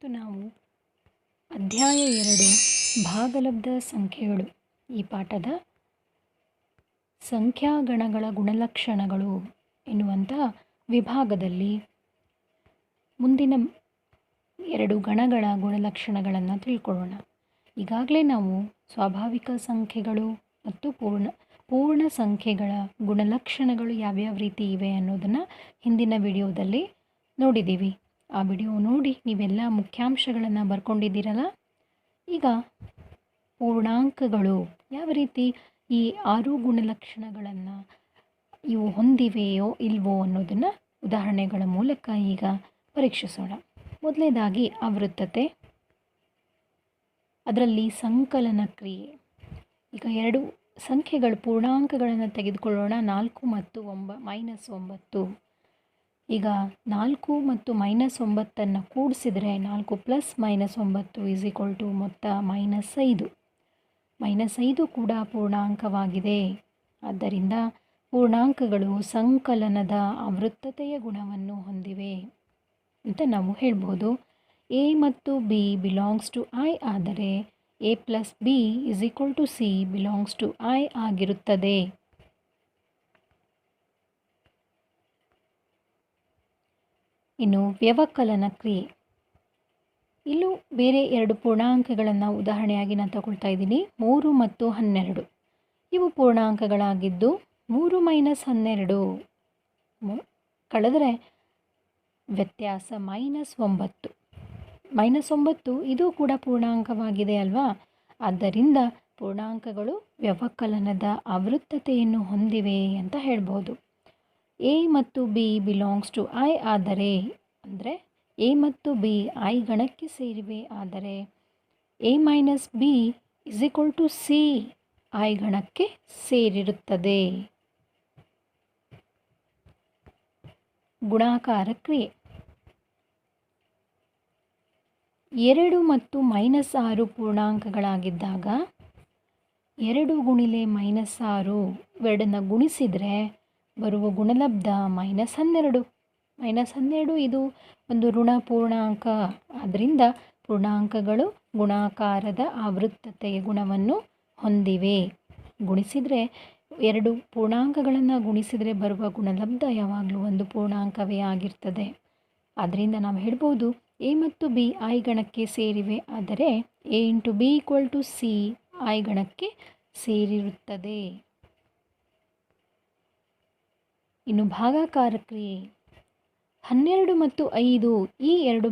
ಇವತ್ತು ನಾವು ಅಧ್ಯಾಯ 2 ಭಾಗಲಬ್ಧ ಸಂಖ್ಯೆಗಳು ಈ ಪಾಠದ ಸಂಖ್ಯಾಗಣಗಳ ಗುಣಲಕ್ಷಣಗಳು ಎನ್ನುವಂಥ ವಿಭಾಗದಲ್ಲಿ ಮುಂದಿನ 2 ಗಣಗಳ ಗುಣಲಕ್ಷಣಗಳನ್ನು ತಿಳ್ಕೊಳ್ಳೋಣ. ಈಗಾಗಲೇ ನಾವು ಸ್ವಾಭಾವಿಕ ಸಂಖ್ಯೆಗಳು ಮತ್ತು ಪೂರ್ಣ ಸಂಖ್ಯೆಗಳ ಗುಣಲಕ್ಷಣಗಳು ಯಾವ್ಯಾವ ರೀತಿ ಇವೆ ಅನ್ನೋದನ್ನು ಹಿಂದಿನ ವಿಡಿಯೋದಲ್ಲಿ ನೋಡಿದ್ದೀವಿ. ಆ ವಿಡಿಯೋ ನೋಡಿ ನೀವೆಲ್ಲ ಮುಖ್ಯಾಂಶಗಳನ್ನು ಬರ್ಕೊಂಡಿದ್ದೀರಲ್ಲ. ಈಗ ಪೂರ್ಣಾಂಕಗಳು ಯಾವ ರೀತಿ ಈ 6 ಗುಣಲಕ್ಷಣಗಳನ್ನು ಇವು ಹೊಂದಿವೆಯೋ ಇಲ್ವೋ ಅನ್ನೋದನ್ನು ಉದಾಹರಣೆಗಳ ಮೂಲಕ ಈಗ ಪರೀಕ್ಷಿಸೋಣ. ಮೊದಲನೇದಾಗಿ ಆವೃತ್ತತೆ, ಅದರಲ್ಲಿ ಸಂಕಲನ ಕ್ರಿಯೆ. ಈಗ 2 ಸಂಖ್ಯೆಗಳು ಪೂರ್ಣಾಂಕಗಳನ್ನು ತೆಗೆದುಕೊಳ್ಳೋಣ, 4 ಮತ್ತು -9. ಈಗ 4 ಮತ್ತು -9 ಕೂಡಿಸಿದರೆ 4 + -9 ಮೊತ್ತ -5. -5 ಕೂಡ ಪೂರ್ಣಾಂಕವಾಗಿದೆ. ಆದ್ದರಿಂದ ಪೂರ್ಣಾಂಕಗಳು ಸಂಕಲನದ ಆವೃತ್ತತೆಯ ಗುಣವನ್ನು ಹೊಂದಿವೆ ಅಂತ ನಾವು ಹೇಳ್ಬೋದು. a ಮತ್ತು b ಬಿಲಾಂಗ್ಸ್ ಟು I ಆದರೆ a + b = c belongs to I ಆಗಿರುತ್ತದೆ. ಇನ್ನು ವ್ಯವಕಲನ ಕ್ರಿಯೆ. ಇಲ್ಲೂ ಬೇರೆ 2 ಪೂರ್ಣಾಂಕಗಳನ್ನು ಉದಾಹರಣೆಯಾಗಿ ನಾನು ತಗೊಳ್ತಾ ಇದ್ದೀನಿ. 3 ಮತ್ತು 12 ಇವು ಪೂರ್ಣಾಂಕಗಳಾಗಿದ್ದು 3 - 12 ಕಳೆದರೆ ವ್ಯತ್ಯಾಸ -9. -9 ಇದು ಕೂಡ ಪೂರ್ಣಾಂಕವಾಗಿದೆ ಅಲ್ವಾ. ಆದ್ದರಿಂದ ಪೂರ್ಣಾಂಕಗಳು ವ್ಯವಕಲನದ ಆವೃತ್ತತೆಯನ್ನು ಹೊಂದಿವೆ ಅಂತ ಹೇಳ್ಬೋದು. a ಮತ್ತು b ಬಿಲಾಂಗ್ಸ್ ಟು I ಆದರೆ ಅಂದರೆ a ಮತ್ತು b I ಗಣಕ್ಕೆ ಸೇರಿವೆ ಆದರೆ a - b = c I ಗಣಕ್ಕೆ ಸೇರಿರುತ್ತದೆ. ಗುಣಾಕಾರ ಕ್ರಿಯೆ. 2 ಮತ್ತು -6 ಪೂರ್ಣಾಂಕಗಳಾಗಿದ್ದಾಗ 2 × -6 ಇವೆರಡನ್ನು ಗುಣಿಸಿದರೆ ಬರುವ ಗುಣಲಬ್ಧ -12. -12 ಇದು ಒಂದು ಋಣ ಪೂರ್ಣಾಂಕ. ಆದ್ದರಿಂದ ಪೂರ್ಣಾಂಕಗಳು ಗುಣಾಕಾರದ ಆವೃತ್ತತೆಯ ಗುಣವನ್ನು ಹೊಂದಿವೆ. ಗುಣಿಸಿದರೆ 2 ಪೂರ್ಣಾಂಕಗಳನ್ನು ಗುಣಿಸಿದರೆ ಬರುವ ಗುಣಲಬ್ಧ ಯಾವಾಗಲೂ ಒಂದು ಪೂರ್ಣಾಂಕವೇ ಆಗಿರ್ತದೆ. ಆದ್ದರಿಂದ ನಾವು ಹೇಳ್ಬೋದು a ಮತ್ತು b I ಗಣಕ್ಕೆ ಸೇರಿವೆ ಆದರೆ a × b = c I ಗಣಕ್ಕೆ ಸೇರಿರುತ್ತದೆ. ಇನ್ನು ಭಾಗಾಕಾರ ಕ್ರಿಯೆ. 12 ಮತ್ತು 5 ಈ 2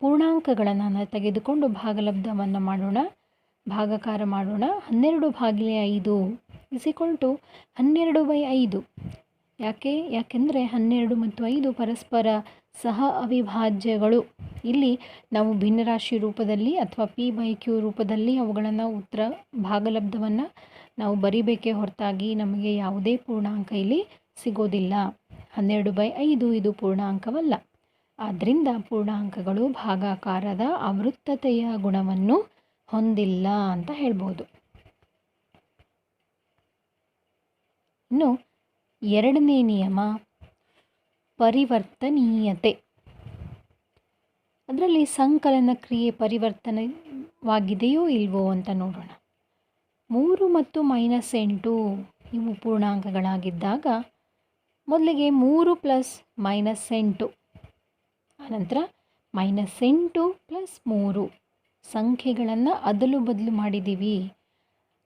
ಪೂರ್ಣಾಂಕಗಳನ್ನು ತೆಗೆದುಕೊಂಡು ಭಾಗಲಬ್ಧವನ್ನು ಮಾಡೋಣ, ಭಾಗಾಕಾರ ಮಾಡೋಣ. 12/5 = 12/5. ಯಾಕೆಂದರೆ 12 ಮತ್ತು 5 ಪರಸ್ಪರ ಸಹ ಅವಿಭಾಜ್ಯಗಳು. ಇಲ್ಲಿ ನಾವು ಭಿನ್ನರಾಶಿ ರೂಪದಲ್ಲಿ ಅಥವಾ p/q ರೂಪದಲ್ಲಿ ಅವುಗಳನ್ನು ಭಾಗಲಬ್ಧವನ್ನು ನಾವು ಬರಿಬೇಕೇ ಹೊರತಾಗಿ ನಮಗೆ ಯಾವುದೇ ಪೂರ್ಣಾಂಕ ಇಲ್ಲಿ ಸಿಗೋದಿಲ್ಲ. 12/5 ಇದು ಪೂರ್ಣಾಂಕವಲ್ಲ. ಆದ್ದರಿಂದ ಪೂರ್ಣಾಂಕಗಳು ಭಾಗಾಕಾರದ ಆವೃತ್ತತೆಯ ಗುಣವನ್ನು ಹೊಂದಿಲ್ಲ ಅಂತ ಹೇಳ್ಬೋದು. ಇನ್ನು 2ನೇ ನಿಯಮ ಪರಿವರ್ತನೀಯತೆ. ಅದರಲ್ಲಿ ಸಂಕಲನ ಕ್ರಿಯೆ ಪರಿವರ್ತನವಾಗಿದೆಯೋ ಇಲ್ವೋ ಅಂತ ನೋಡೋಣ. 3 ಮತ್ತು -8 ಇವು ಪೂರ್ಣಾಂಕಗಳಾಗಿದ್ದಾಗ ಮೊದಲಿಗೆ 3 + -8 ಆನಂತರ -8 + 3 ಸಂಖ್ಯೆಗಳನ್ನು ಅದಲು ಬದಲು ಮಾಡಿದ್ದೀವಿ.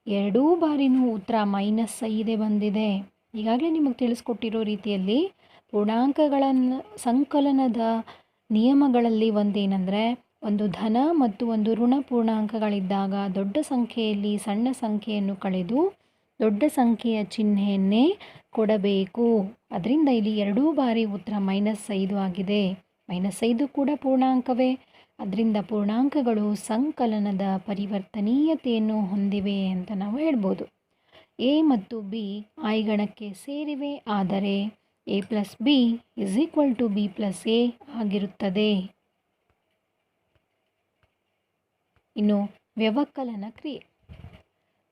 2 ಬಾರಿನೂ ಉತ್ತರ -5 ಬಂದಿದೆ. ಈಗಾಗಲೇ ನಿಮಗೆ ತಿಳಿಸ್ಕೊಟ್ಟಿರೋ ರೀತಿಯಲ್ಲಿ ಪೂರ್ಣಾಂಕಗಳನ್ನು ಸಂಕಲನದ ನಿಯಮಗಳಲ್ಲಿ ಒಂದೇನೆಂದರೆ ಒಂದು ಧನ ಮತ್ತು ಒಂದು ಋಣ ಪೂರ್ಣಾಂಕಗಳಿದ್ದಾಗ ದೊಡ್ಡ ಸಂಖ್ಯೆಯಲ್ಲಿ ಸಣ್ಣ ಸಂಖ್ಯೆಯನ್ನು ಕಳೆದು ದೊಡ್ಡ ಸಂಖ್ಯೆಯ ಚಿಹ್ನೆಯನ್ನೇ ಕೊಡಬೇಕು. ಅದರಿಂದ ಇಲ್ಲಿ 2 ಬಾರಿ ಉತ್ತರ -5 ಆಗಿದೆ. -5 ಕೂಡ ಪೂರ್ಣಾಂಕವೇ. ಅದರಿಂದ ಪೂರ್ಣಾಂಕಗಳು ಸಂಕಲನದ ಪರಿವರ್ತನೀಯತೆಯನ್ನು ಹೊಂದಿವೆ ಅಂತ ನಾವು ಹೇಳ್ಬೋದು. a ಮತ್ತು b I ಗಣಕ್ಕೆ ಸೇರಿವೆ ಆದರೆ a + b = b + a ಆಗಿರುತ್ತದೆ. ಇನ್ನು ವ್ಯವಕಲನ ಕ್ರಿಯೆ.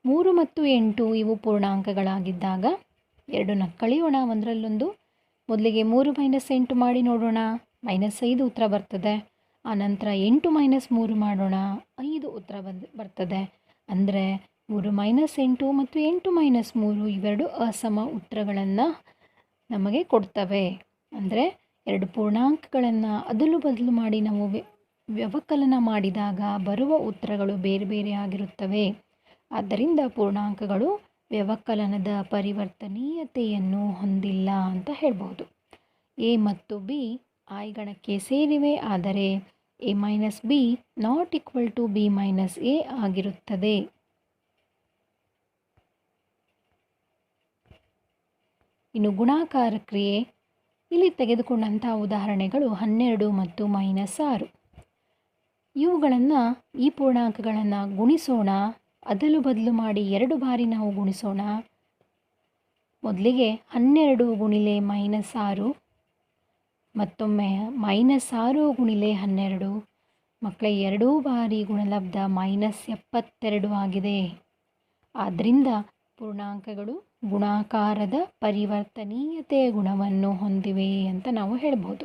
3 ಮತ್ತು 8 ಇವು ಪೂರ್ಣಾಂಕಗಳಾಗಿದ್ದಾಗ 2 ಕಳೆಯೋಣ ಒಂದರಲ್ಲೊಂದು. ಮೊದಲಿಗೆ 3 - 8 ಮಾಡಿ ನೋಡೋಣ. -5 ಉತ್ತರ ಬರ್ತದೆ. ಆನಂತರ 8 ಮೈನಸ್ 3 ಮಾಡೋಣ, 5 ಉತ್ತರ ಬರ್ತದೆ. ಅಂದರೆ 3 ಮೈನಸ್ 8 ಮತ್ತು 8 ಮೈನಸ್ 3 ಇವೆರಡು ಅಸಮ ಉತ್ತರಗಳನ್ನು ನಮಗೆ ಕೊಡ್ತವೆ. ಅಂದರೆ ಎರಡು ಪೂರ್ಣಾಂಕಗಳನ್ನು ಅದಲು ಬದಲು ಮಾಡಿ ನಾವು ವ್ಯವಕಲನ ಮಾಡಿದಾಗ ಬರುವ ಉತ್ತರಗಳು ಬೇರೆ ಬೇರೆ ಆಗಿರುತ್ತವೆ. ಆದ್ದರಿಂದ ಪೂರ್ಣಾಂಕಗಳು ವ್ಯವಕಲನದ ಪರಿವರ್ತನೀಯತೆಯನ್ನು ಹೊಂದಿಲ್ಲ ಅಂತ ಹೇಳ್ಬೋದು. ಎ ಮತ್ತು ಬಿ ಐ ಗಣಕ್ಕೆ ಸೇರಿವೆ, ಆದರೆ A minus B not equal to B minus A ಆಗಿರುತ್ತದೆ. ಇನ್ನು ಗುಣಾಕಾರ ಕ್ರಿಯೆ, ಇಲ್ಲಿ ತೆಗೆದುಕೊಂಡಂಥ ಉದಾಹರಣೆಗಳು 12 ಮತ್ತು -6. ಇವುಗಳನ್ನು ಈ ಪೂರ್ಣಾಂಕಗಳನ್ನು ಗುಣಿಸೋಣ, ಅದಲು ಬದಲು ಮಾಡಿ 2 ಬಾರಿ ನಾವು ಗುಣಿಸೋಣ. ಮೊದಲಿಗೆ 12 ಗುಣಿಲೆ -6, ಮತ್ತೊಮ್ಮೆ -6 ಗುಣಿಲೆ 12. ಮಕ್ಕಳೇ, 2 ಬಾರಿ ಗುಣಲಬ್ಧ -72 ಆಗಿದೆ. ಆದ್ದರಿಂದ ಪೂರ್ಣಾಂಕಗಳು ಗುಣಾಕಾರದ ಪರಿವರ್ತನೀಯತೆಯ ಗುಣವನ್ನು ಹೊಂದಿವೆ ಅಂತ ನಾವು ಹೇಳ್ಬೋದು.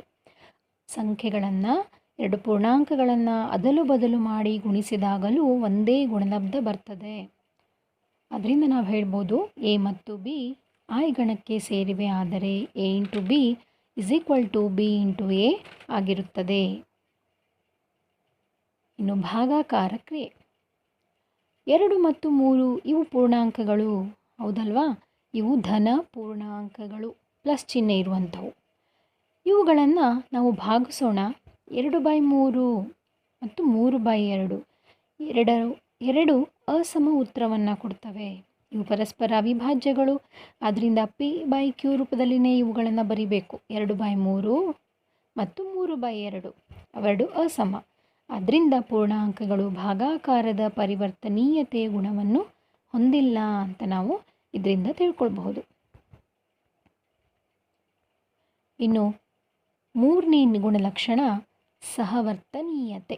ಸಂಖ್ಯೆಗಳನ್ನು, ಎರಡು ಪೂರ್ಣಾಂಕಗಳನ್ನು ಅದಲು ಬದಲು ಮಾಡಿ ಗುಣಿಸಿದಾಗಲೂ ಒಂದೇ ಗುಣಲಬ್ಧ ಬರ್ತದೆ. ಅದರಿಂದ ನಾವು ಹೇಳ್ಬೋದು ಎ ಮತ್ತು ಬಿ ಐ ಗಣಕ್ಕೆ ಸೇರಿವೆ, ಆದರೆ A into B is equal to B into A ಆಗಿರುತ್ತದೆ. ಇನ್ನು ಭಾಗಾಕಾರ ಕ್ರಿಯೆ, 2 ಮತ್ತು 3 ಇವು ಪೂರ್ಣಾಂಕಗಳು, ಹೌದಲ್ವಾ? ಇವು ಧನ ಪೂರ್ಣಾಂಕಗಳು, ಪ್ಲಸ್ ಚಿಹ್ನೆ ಇರುವಂಥವು. ಇವುಗಳನ್ನು ನಾವು ಭಾಗಿಸೋಣ. 2/3 ಮತ್ತು 3/2 ಎರಡು ಅಸಮ ಉತ್ತರವನ್ನು ಕೊಡ್ತವೆ. ಇವು ಪರಸ್ಪರ ಅವಿಭಾಜ್ಯಗಳು, ಆದ್ದರಿಂದ p/q ರೂಪದಲ್ಲಿನೇ ಇವುಗಳನ್ನು ಬರಿಬೇಕು. 2/3 ಮತ್ತು 3/2 ಅವೆರಡು ಅಸಮ. ಆದ್ದರಿಂದ ಪೂರ್ಣಾಂಕಗಳು ಭಾಗಾಕಾರದ ಪರಿವರ್ತನೀಯತೆಯ ಗುಣವನ್ನು ಹೊಂದಿಲ್ಲ ಅಂತ ನಾವು ಇದರಿಂದ ತಿಳ್ಕೊಳ್ಬಹುದು. ಇನ್ನು 3ನೇ ಗುಣಲಕ್ಷಣ ಸಹವರ್ತನೀಯತೆ.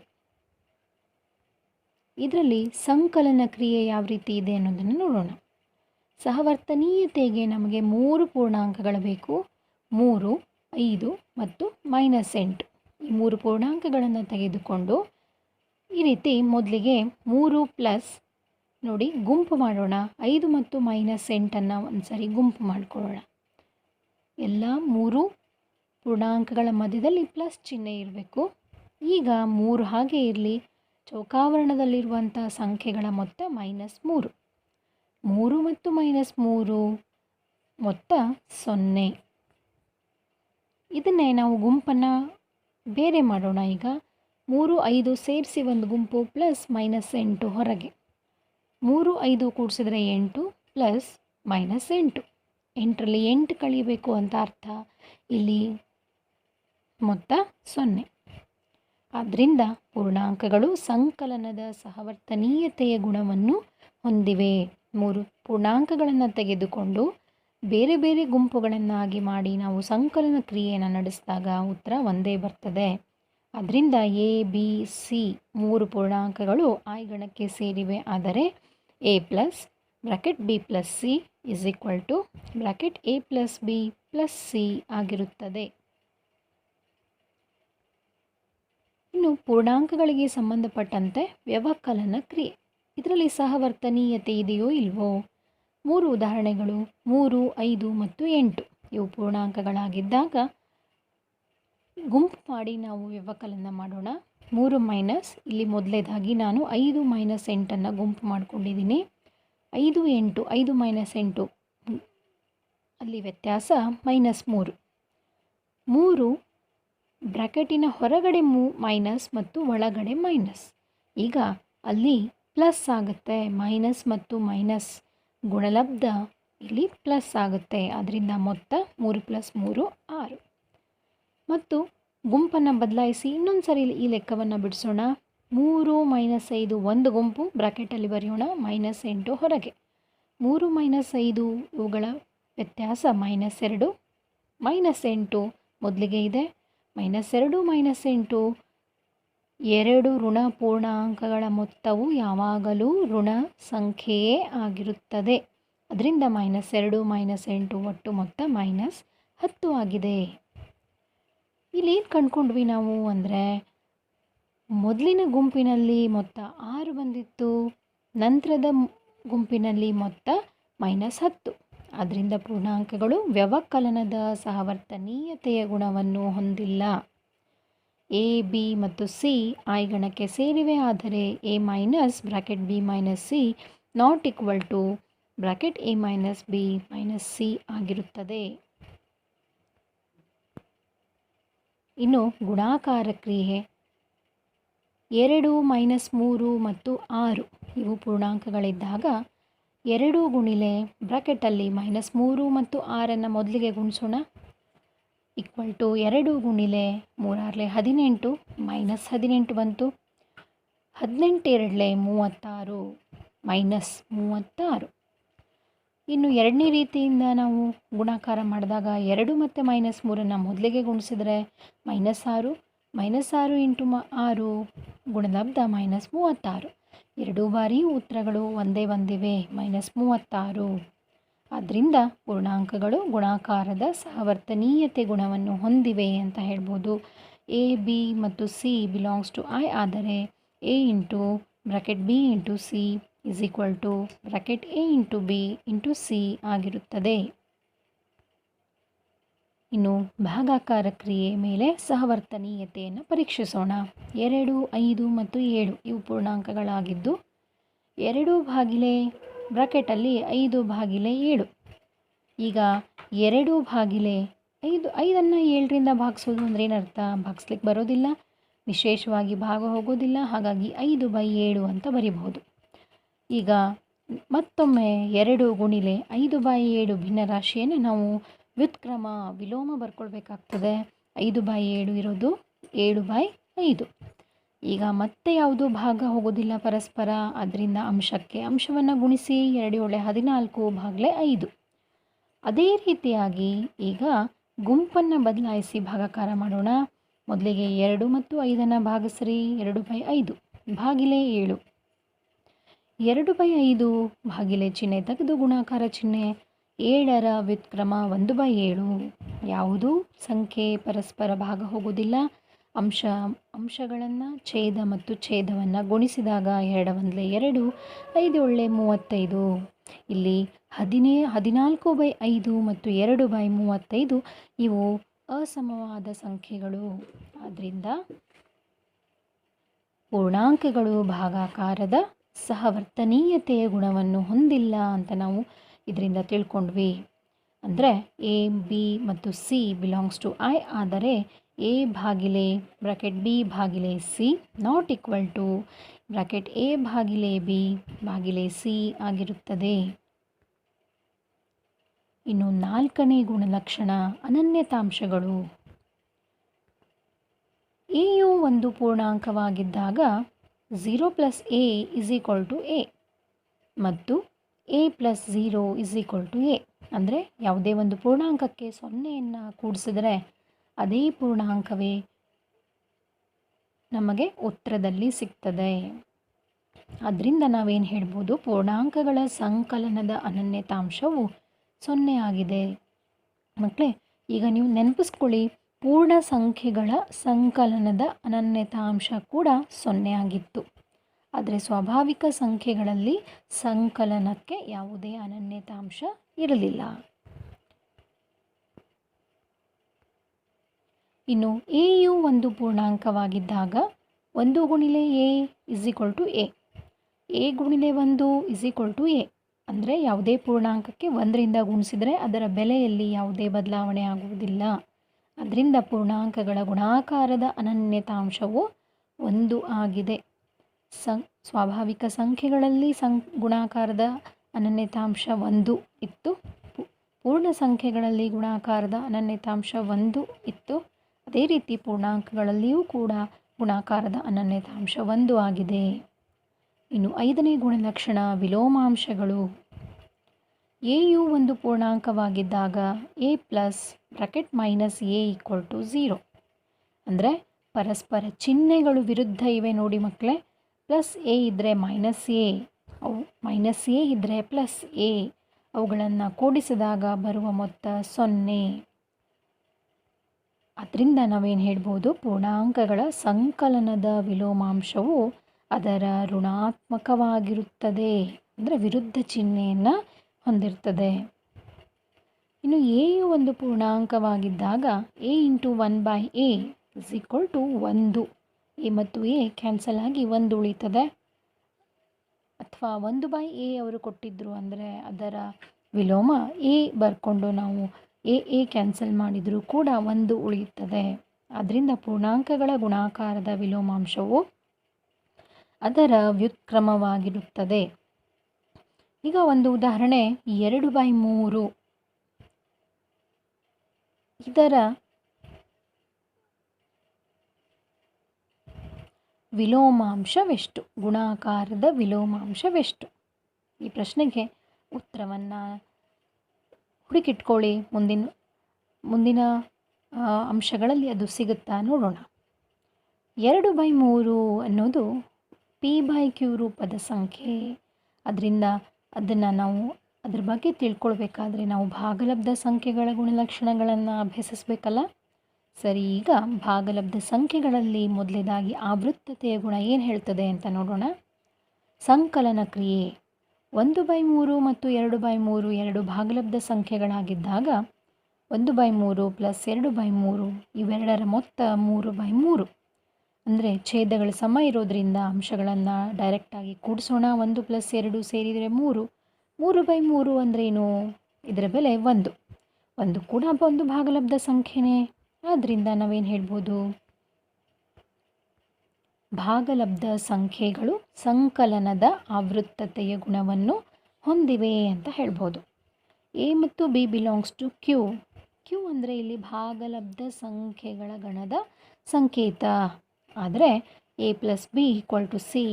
ಇದರಲ್ಲಿ ಸಂಕಲನ ಕ್ರಿಯೆ ಯಾವ ರೀತಿ ಇದೆ ಅನ್ನೋದನ್ನು ನೋಡೋಣ. ಸಹವರ್ತನೀಯತೆಗೆ ನಮಗೆ 3 ಪೂರ್ಣಾಂಕಗಳು ಬೇಕು, 3, 5 ಮತ್ತು -8. ಈ 3 ಪೂರ್ಣಾಂಕಗಳನ್ನು ತೆಗೆದುಕೊಂಡು ಈ ರೀತಿ ಮೊದಲಿಗೆ 3 ಪ್ಲಸ್ ನೋಡಿ ಗುಂಪು ಮಾಡೋಣ. 5 ಮತ್ತು -8 ಒಂದು ಸರಿ ಗುಂಪು ಮಾಡಿಕೊಳ್ಳೋಣ. ಎಲ್ಲ 3 ಪೂರ್ಣಾಂಕಗಳ ಮಧ್ಯದಲ್ಲಿ ಪ್ಲಸ್ ಚಿಹ್ನೆ ಇರಬೇಕು. ಈಗ 3 ಹಾಗೆ ಇರಲಿ. ಚೌಕಾವರಣದಲ್ಲಿರುವಂಥ ಸಂಖ್ಯೆಗಳ ಮೊತ್ತ -3. 3 ಮತ್ತು -3 ಮೊತ್ತ 0. ಇದನ್ನೇ ನಾವು ಗುಂಪನ್ನು ಬೇರೆ ಮಾಡೋಣ. ಈಗ 3, 5 ಸೇರಿಸಿ ಒಂದು ಗುಂಪು ಪ್ಲಸ್ -8 ಹೊರಗೆ. 3, 5 ಕೂಡಿಸಿದ್ರೆ 8 ಪ್ಲಸ್ -8. 8ರಲ್ಲಿ 8 ಕಳಿಬೇಕು ಅಂತ ಅರ್ಥ. ಇಲ್ಲಿ ಮೊತ್ತ 0. ಆದ್ದರಿಂದ ಪೂರ್ಣಾಂಕಗಳು ಸಂಕಲನದ ಸಹವರ್ತನೀಯತೆಯ ಗುಣವನ್ನು ಹೊಂದಿವೆ. 3 ಪೂರ್ಣಾಂಕಗಳನ್ನು ತೆಗೆದುಕೊಂಡು ಬೇರೆ ಬೇರೆ ಗುಂಪುಗಳನ್ನಾಗಿ ಮಾಡಿ ನಾವು ಸಂಕಲನ ಕ್ರಿಯೆಯನ್ನು ನಡೆಸಿದಾಗ ಉತ್ತರ ಒಂದೇ ಬರ್ತದೆ. ಅದರಿಂದ ಎ, ಬಿ, ಸಿ 3 ಪೂರ್ಣಾಂಕಗಳು ಐ ಗಣಕ್ಕೆ ಸೇರಿವೆ, ಆದರೆ A plus bracket B plus C is equal to bracket A plus B plus C ಆಗಿರುತ್ತದೆ. ಇನ್ನು ಪೂರ್ಣಾಂಕಗಳಿಗೆ ಸಂಬಂಧಪಟ್ಟಂತೆ ವ್ಯವಕಲನ ಕ್ರಿಯೆ, ಇದರಲ್ಲಿ ಸಹವರ್ತನೀಯತೆ ಇದೆಯೋ ಇಲ್ವೋ? 3 ಉದಾಹರಣೆಗಳು 3, 5 ಮತ್ತು 8 ಇವು ಪೂರ್ಣಾಂಕಗಳಾಗಿದ್ದಾಗ ಗುಂಪು ಮಾಡಿ ನಾವು ವ್ಯವಕಲನ ಮಾಡೋಣ. 3 ಮೈನಸ್, ಇಲ್ಲಿ ಮೊದಲೇದಾಗಿ ನಾನು 5 - 8 ಗುಂಪು ಮಾಡ್ಕೊಂಡಿದ್ದೀನಿ. 5, 8, 5 - 8 ಅಲ್ಲಿ ವ್ಯತ್ಯಾಸ -3. 3 ಬ್ರ್ಯಾಕೆಟಿನ ಹೊರಗಡೆ ಮೈನಸ್ ಮತ್ತು ಒಳಗಡೆ ಮೈನಸ್. ಈಗ ಅಲ್ಲಿ ಪ್ಲಸ್ ಆಗುತ್ತೆ. ಮೈನಸ್ ಮತ್ತು ಮೈನಸ್ ಗುಣಲಬ್ಧ ಇಲ್ಲಿ ಪ್ಲಸ್ ಆಗುತ್ತೆ. ಅದರಿಂದ ಮೊತ್ತ 3 + 3 6. ಮತ್ತು ಗುಂಪನ್ನು ಬದಲಾಯಿಸಿ ಇನ್ನೊಂದು ಸರಿ ಈ ಲೆಕ್ಕವನ್ನು ಬಿಡಿಸೋಣ. 3 - 5 ಒಂದು ಗುಂಪು, ಬ್ರ್ಯಾಕೆಟಲ್ಲಿ ಬರೆಯೋಣ, -8 ಹೊರಗೆ. 3 - 5 ಇವುಗಳ ವ್ಯತ್ಯಾಸ -2. -8 ಮೊದಲಿಗೆ ಇದೆ. -2 -8 ಎರಡು ಋಣ ಪೂರ್ಣಾಂಕಗಳ ಮೊತ್ತವು ಯಾವಾಗಲೂ ಋಣ ಸಂಖ್ಯೆಯೇ ಆಗಿರುತ್ತದೆ. ಅದರಿಂದ -2 -8 ಒಟ್ಟು ಮೊತ್ತ -10 ಆಗಿದೆ. ಇಲ್ಲಿ ಏನು ಕಂಡುಕೊಂಡ್ವಿ ನಾವು ಅಂದರೆ ಮೊದಲಿನ ಗುಂಪಿನಲ್ಲಿ ಮೊತ್ತ 6 ಬಂದಿತ್ತು, ನಂತರದ ಗುಂಪಿನಲ್ಲಿ ಮೊತ್ತ -10. ಆದ್ದರಿಂದ ಪೂರ್ಣಾಂಕಗಳು ವ್ಯವಕಲನದ ಸಹವರ್ತನೀಯತೆಯ ಗುಣವನ್ನು ಹೊಂದಿಲ್ಲ. ಎ, ಬಿ ಮತ್ತು ಸಿ ಐ ಗಣಕ್ಕೆ ಸೇರಿವೆ, ಆದರೆ A minus bracket B minus C not equal to bracket A minus B minus C ಆಗಿರುತ್ತದೆ. ಇನ್ನು ಗುಣಾಕಾರ ಕ್ರಿಯೆ 2, -3 ಮತ್ತು 6 ಇವು ಪೂರ್ಣಾಂಕಗಳಿದ್ದಾಗ 2 ಗುಣಿಲೆ ಬ್ರಾಕೆಟಲ್ಲಿ -3 ಮತ್ತು 6 ಮೊದಲಿಗೆ ಗುಣಿಸೋಣ. ಈಕ್ವಲ್ ಟು 2 ಗುಣಿಲೆ 3 18 -18 ಬಂತು. 18 2 36 -36. ಇನ್ನು ಎರಡನೇ ರೀತಿಯಿಂದ ನಾವು ಗುಣಾಕಾರ ಮಾಡಿದಾಗ 2 ಮತ್ತು -3 ಮೊದಲಿಗೆ ಗುಣಿಸಿದರೆ -6 -6 ಇಂಟು 6 ಗುಣಲಬ್ಧ -36. ಎರಡೂ ಬಾರಿ ಉತ್ತರಗಳು ಒಂದೇ ಬಂದಿವೆ, -36. ಆದ್ದರಿಂದ ಪೂರ್ಣಾಂಕಗಳು ಗುಣಾಕಾರದ ಸಹವರ್ತನೀಯತೆ ಗುಣವನ್ನು ಹೊಂದಿವೆ ಅಂತ ಹೇಳ್ಬೋದು. ಎ, ಬಿ ಮತ್ತು ಸಿ ಬಿಲಾಂಗ್ಸ್ ಟು ಐ ಆದರೆ A into bracket B into C is equal to bracket A into B into C ಆಗಿರುತ್ತದೆ. ಇನ್ನು ಭಾಗಾಕಾರ ಕ್ರಿಯೆ ಮೇಲೆ ಸಹವರ್ತನೀಯತೆಯನ್ನು ಪರೀಕ್ಷಿಸೋಣ. 2, 5 ಮತ್ತು 7 ಇವು ಪೂರ್ಣಾಂಕಗಳಾಗಿದ್ದು 2 ಭಾಗಿಲೆ ಬ್ರಾಕೆಟಲ್ಲಿ 5 ಭಾಗಿಲೆ 7. ಈಗ 2 ಭಾಗಿಲೆ 5 5ಅನ್ನು 7ರಿಂದ ಭಾಗಿಸೋದು ಅಂದರೆ ಏನರ್ಥ? ಭಾಗಿಸ್ಲಿಕ್ಕೆ ಬರೋದಿಲ್ಲ, ವಿಶೇಷವಾಗಿ ಭಾಗ ಹೋಗೋದಿಲ್ಲ, ಹಾಗಾಗಿ 5/7 ಅಂತ ಬರಿಬಹುದು. ಈಗ ಮತ್ತೊಮ್ಮೆ 2 ಗುಣಿಲೆ 5/7 ಭಿನ್ನರಾಶಿಯನ್ನು ನಾವು ವ್ಯುತ್ಕ್ರಮ ವಿಲೋಮ ಬರ್ಕೊಳ್ಬೇಕಾಗ್ತದೆ. 5/7 ಇರೋದು 7/5. ಈಗ ಮತ್ತೆ ಯಾವುದೂ ಭಾಗ ಹೋಗೋದಿಲ್ಲ ಪರಸ್ಪರ, ಅದರಿಂದ ಅಂಶವನ್ನು ಗುಣಿಸಿ 2 7 14/5. ಅದೇ ರೀತಿಯಾಗಿ ಈಗ ಗುಂಪನ್ನು ಬದಲಾಯಿಸಿ ಭಾಗಾಕಾರ ಮಾಡೋಣ. ಮೊದಲಿಗೆ 2 ಮತ್ತು 5 ಭಾಗಿಸ್ರಿ. 2/5 ಭಾಗಿಲೆ 7. 2/5 ಭಾಗಿಲೆ ಚಿಹ್ನೆ ತೆಗೆದು ಗುಣಾಕಾರ ಚಿಹ್ನೆ. 7ರ ವ್ಯುತ್ಕ್ರಮ 1/7. ಯಾವುದೂ ಸಂಖ್ಯೆ ಪರಸ್ಪರ ಭಾಗ ಹೋಗೋದಿಲ್ಲ. ಅಂಶಗಳನ್ನು ಛೇದ ಮತ್ತು ಛೇದವನ್ನು ಗುಣಿಸಿದಾಗ 2 1 2 5 35. ಇಲ್ಲಿ 14/5 ಮತ್ತು 2/35 ಇವು ಅಸಮವಾದ ಸಂಖ್ಯೆಗಳು. ಆದ್ದರಿಂದ ಪೂರ್ಣಾಂಕಗಳು ಭಾಗಾಕಾರದ ಸಹವರ್ತನೀಯತೆಯ ಗುಣವನ್ನು ಹೊಂದಿಲ್ಲ ಅಂತ ನಾವು ಇದರಿಂದ ತಿಳ್ಕೊಂಡ್ವಿ. ಅಂದರೆ ಎ, ಬಿ ಮತ್ತು ಸಿ ಬಿಲಾಂಗ್ಸ್ ಟು ಐ ಆದರೆ ಎ ಭಾಗಿಲೆ ಬ್ರಾಕೆಟ್ ಬಿ ಭಾಗಿಲೆ C not equal to bracket A ಭಾಗಿಲೆ ಬಿ ಭಾಗಿಲೆ ಸಿ ಆಗಿರುತ್ತದೆ. ಇನ್ನು 4ನೇ ಗುಣಲಕ್ಷಣ ಅನನ್ಯತಾಂಶಗಳು. ಎಯು ಒಂದು ಪೂರ್ಣಾಂಕವಾಗಿದ್ದಾಗ 0 + a = a ಮತ್ತು a + 0 = a. ಅಂದರೆ ಯಾವುದೇ ಒಂದು ಪೂರ್ಣಾಂಕಕ್ಕೆ 0ಯನ್ನು ಕೂಡಿಸಿದರೆ ಅದೇ ಪೂರ್ಣಾಂಕವೇ ನಮಗೆ ಉತ್ತರದಲ್ಲಿ ಸಿಗ್ತದೆ. ಅದರಿಂದ ನಾವೇನು ಹೇಳ್ಬೋದು? ಪೂರ್ಣಾಂಕಗಳ ಸಂಕಲನದ ಅನನ್ಯತಾಂಶವು 0 ಆಗಿದೆ. ಮಕ್ಕಳೇ, ಈಗ ನೀವು ನೆನಪಿಸ್ಕೊಳ್ಳಿ, ಪೂರ್ಣ ಸಂಖ್ಯೆಗಳ ಸಂಕಲನದ ಅನನ್ಯತಾಂಶ ಕೂಡ 0 ಆಗಿತ್ತು. ಆದರೆ ಸ್ವಾಭಾವಿಕ ಸಂಖ್ಯೆಗಳಲ್ಲಿ ಸಂಕಲನಕ್ಕೆ ಯಾವುದೇ ಅನನ್ಯತಾಂಶ ಇರಲಿಲ್ಲ. ಇನ್ನು ಎಯು ಒಂದು ಪೂರ್ಣಾಂಕವಾಗಿದ್ದಾಗ 1 ಗುಣಿಲೆ a = a. a ಗುಣಿಲೆ 1 = a. ಅಂದರೆ ಯಾವುದೇ ಪೂರ್ಣಾಂಕಕ್ಕೆ 1ರಿಂದ ಗುಣಿಸಿದರೆ ಅದರ ಬೆಲೆಯಲ್ಲಿ ಯಾವುದೇ ಬದಲಾವಣೆ ಆಗುವುದಿಲ್ಲ. ಅದರಿಂದ ಪೂರ್ಣಾಂಕಗಳ ಗುಣಾಕಾರದ ಅನನ್ಯತಾಂಶವು 1 ಆಗಿದೆ. ಸ್ವಾಭಾವಿಕ ಸಂಖ್ಯೆಗಳಲ್ಲಿ ಗುಣಾಕಾರದ ಅನನ್ಯತಾಂಶ 1 ಇತ್ತು. ಪೂರ್ಣ ಸಂಖ್ಯೆಗಳಲ್ಲಿ ಗುಣಾಕಾರದ ಅನನ್ಯತಾಂಶ 1 ಇತ್ತು. ಅದೇ ರೀತಿ ಪೂರ್ಣಾಂಕಗಳಲ್ಲಿಯೂ ಕೂಡ ಗುಣಾಕಾರದ ಅನನ್ಯತಾಂಶ 1 ಆಗಿದೆ. ಇನ್ನು 5ನೇ ಗುಣಲಕ್ಷಣ ವಿಲೋಮಾಂಶಗಳು. ಎಯು ಒಂದು ಪೂರ್ಣಾಂಕವಾಗಿದ್ದಾಗ a plus bracket minus a = 0. ಅಂದರೆ ಪರಸ್ಪರ ಚಿಹ್ನೆಗಳು ವಿರುದ್ಧ ಇವೆ ನೋಡಿ ಮಕ್ಕಳೇ. ಪ್ಲಸ್ a ಇದ್ದರೆ ಮೈನಸ್ a, ಅವು ಮೈನಸ್ a ಇದ್ದರೆ ಪ್ಲಸ್ a, ಅವುಗಳನ್ನು ಕೂಡಿಸಿದಾಗ ಬರುವ ಮೊತ್ತ 0. ಅದರಿಂದ ನಾವೇನು ಹೇಳ್ಬೋದು, ಪೂರ್ಣಾಂಕಗಳ ಸಂಕಲನದ ವಿಲೋಮಾಂಶವು ಅದರ ಋಣಾತ್ಮಕವಾಗಿರುತ್ತದೆ, ಅಂದರೆ ವಿರುದ್ಧ ಚಿಹ್ನೆಯನ್ನು ಹೊಂದಿರ್ತದೆ. ಇನ್ನು ಎಯು ಒಂದು ಪೂರ್ಣಾಂಕವಾಗಿದ್ದಾಗ A into 1/a is equal to 1. A ಮತ್ತು ಎ ಕ್ಯಾನ್ಸಲ್ ಆಗಿ 1 ಉಳಿತದೆ. ಅಥವಾ 1/a ಅವರು ಕೊಟ್ಟಿದ್ದರು ಅಂದರೆ ಅದರ ವಿಲೋಮ ಎ ಬರ್ಕೊಂಡು ನಾವು ಎ ಕ್ಯಾನ್ಸಲ್ ಮಾಡಿದರೂ ಕೂಡ 1 ಉಳಿಯುತ್ತದೆ. ಆದ್ದರಿಂದ ಪೂರ್ಣಾಂಕಗಳ ಗುಣಾಕಾರದ ವಿಲೋಮಾಂಶವು ಅದರ ವ್ಯುತ್ಕ್ರಮವಾಗಿರುತ್ತದೆ. ಈಗ ಒಂದು ಉದಾಹರಣೆ 2/3. ಇದರ ವಿಲೋಮಾಂಶವೆಷ್ಟು? ಗುಣಾಕಾರದ ವಿಲೋಮಾಂಶವೆಷ್ಟು? ಈ ಪ್ರಶ್ನೆಗೆ ಉತ್ತರವನ್ನು ಹುಡುಕಿಟ್ಕೊಳ್ಳಿ. ಮುಂದಿನ ಅಂಶಗಳಲ್ಲಿ ಅದು ಸಿಗುತ್ತಾ ನೋಡೋಣ. 2/3 ಅನ್ನೋದು p/q ರೂಪದ ಸಂಖ್ಯೆ. ಅದರಿಂದ ನಾವು ಅದ್ರ ಬಗ್ಗೆ ತಿಳ್ಕೊಳ್ಬೇಕಾದ್ರೆ ನಾವು ಭಾಗಲಬ್ಧ ಸಂಖ್ಯೆಗಳ ಗುಣಲಕ್ಷಣಗಳನ್ನು ಅಭ್ಯಸಿಸಬೇಕಲ್ಲ. ಸರಿ, ಈಗ ಭಾಗಲಬ್ಧ ಸಂಖ್ಯೆಗಳಲ್ಲಿ ಮೊದಲನೇದಾಗಿ ಆವೃತ್ತತೆಯ ಗುಣ ಏನು ಹೇಳ್ತದೆ ಅಂತ ನೋಡೋಣ. ಸಂಕಲನ ಕ್ರಿಯೆ 1/3 ಮತ್ತು 2/3 ಎರಡು ಭಾಗಲಬ್ಧ ಸಂಖ್ಯೆಗಳಾಗಿದ್ದಾಗ 1/3 ಪ್ಲಸ್ 2/3 ಇವೆರಡರ ಮೊತ್ತ 3/3. ಅಂದರೆ ಛೇದಗಳ ಸಮ ಇರೋದ್ರಿಂದ ಅಂಶಗಳನ್ನು ಡೈರೆಕ್ಟಾಗಿ ಕೂಡಿಸೋಣ. 1 + 2 ಸೇರಿದರೆ 3. 3/3 ಅಂದ್ರೇನು? ಇದರ ಬೆಲೆ 1. 1 ಕೂಡ ಒಂದು ಭಾಗಲಬ್ಧ ಸಂಖ್ಯೆನೇ. ಆದ್ದರಿಂದ ನಾವೇನು ಹೇಳ್ಬೋದು, ಭಾಗಲಬ್ಧ ಸಂಖ್ಯೆಗಳು ಸಂಕಲನದ ಆವೃತ್ತತೆಯ ಗುಣವನ್ನು ಹೊಂದಿವೆ ಅಂತ ಹೇಳ್ಬೋದು. ಎ ಮತ್ತು B belongs to Q. Q ಅಂದರೆ ಇಲ್ಲಿ ಭಾಗಲಬ್ಧ ಸಂಖ್ಯೆಗಳ ಗಣದ ಸಂಕೇತ. ಆದರೆ A plus B equal to C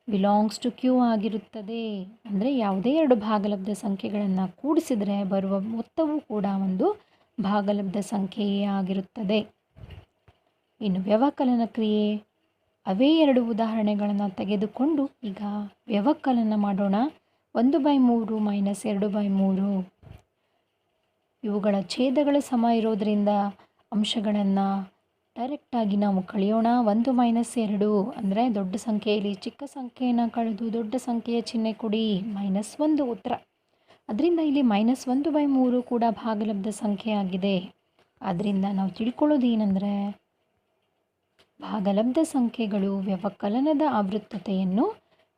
belongs to Q ಆಗಿರುತ್ತದೆ. ಅಂದರೆ ಯಾವುದೇ ಎರಡು ಭಾಗಲಬ್ಧ ಸಂಖ್ಯೆಗಳನ್ನು ಕೂಡಿಸಿದರೆ ಬರುವ ಮೊತ್ತವೂ ಕೂಡ ಒಂದು ಭಾಗಲಬ್ಧ ಸಂಖ್ಯೆಯೇ ಆಗಿರುತ್ತದೆ. ಇನ್ನು ವ್ಯವಕಲನ ಕ್ರಿಯೆ, ಅವೇ ಎರಡು ಉದಾಹರಣೆಗಳನ್ನು ತೆಗೆದುಕೊಂಡು ಈಗ ವ್ಯವಕಲನ ಮಾಡೋಣ. 1/3 ಮೈನಸ್ 2/3 ಇವುಗಳ ಛೇದಗಳ ಸಮ ಇರೋದರಿಂದ ಅಂಶಗಳನ್ನು ಡೈರೆಕ್ಟಾಗಿ ನಾವು ಕಳೆಯೋಣ. 1 - 2 ಅಂದರೆ ದೊಡ್ಡ ಸಂಖ್ಯೆಯಲ್ಲಿ ಚಿಕ್ಕ ಸಂಖ್ಯೆಯನ್ನು ಕಳೆದು ದೊಡ್ಡ ಸಂಖ್ಯೆಯ ಚಿಹ್ನೆ ಕೊಡಿ, -1 ಉತ್ತರ. ಅದರಿಂದ ಇಲ್ಲಿ -1/3 ಕೂಡ ಭಾಗಲಬ್ಧ ಸಂಖ್ಯೆ ಆಗಿದೆ. ಆದ್ದರಿಂದ ನಾವು ತಿಳ್ಕೊಳ್ಳೋದು ಏನಂದರೆ ಭಾಗಲಬ್ಧ ಸಂಖ್ಯೆಗಳು ವ್ಯವಕಲನದ ಆವೃತ್ತತೆಯನ್ನು